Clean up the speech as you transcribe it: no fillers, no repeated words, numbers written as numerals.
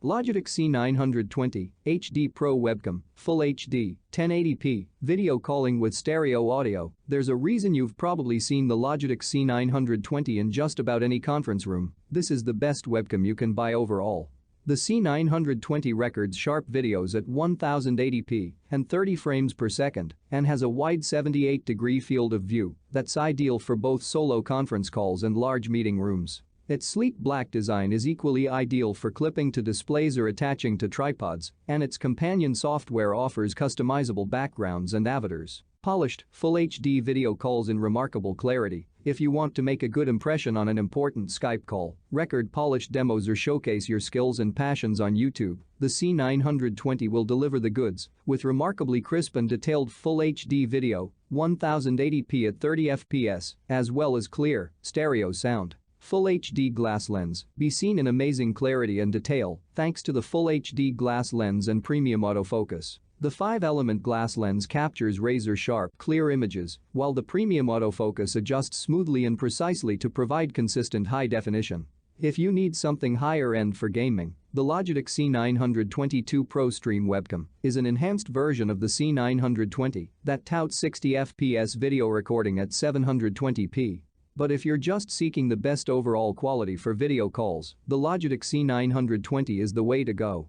Logitech C920 HD Pro Webcam, Full HD, 1080p, video calling with stereo audio. There's a reason you've probably seen the Logitech C920 in just about any conference room. This is the best webcam you can buy overall. The C920 records sharp videos at 1080p and 30 frames per second and has a wide 78-degree field of view that's ideal for both solo conference calls and large meeting rooms. Its sleek black design is equally ideal for clipping to displays or attaching to tripods, and its companion software offers customizable backgrounds and avatars. Polished, Full HD video calls in remarkable clarity. If you want to make a good impression on an important Skype call, record polished demos or showcase your skills and passions on YouTube, the C920 will deliver the goods with remarkably crisp and detailed Full HD video, 1080p at 30 fps, as well as clear, stereo sound. Full HD glass lens, be seen in amazing clarity and detail thanks to the Full HD glass lens and premium autofocus. The 5-element glass lens captures razor-sharp, clear images, while the premium autofocus adjusts smoothly and precisely to provide consistent high definition. If you need something higher-end for gaming, the Logitech C922 Pro Stream Webcam is an enhanced version of the C920 that touts 60 fps video recording at 720p. But if you're just seeking the best overall quality for video calls, the Logitech C920 is the way to go.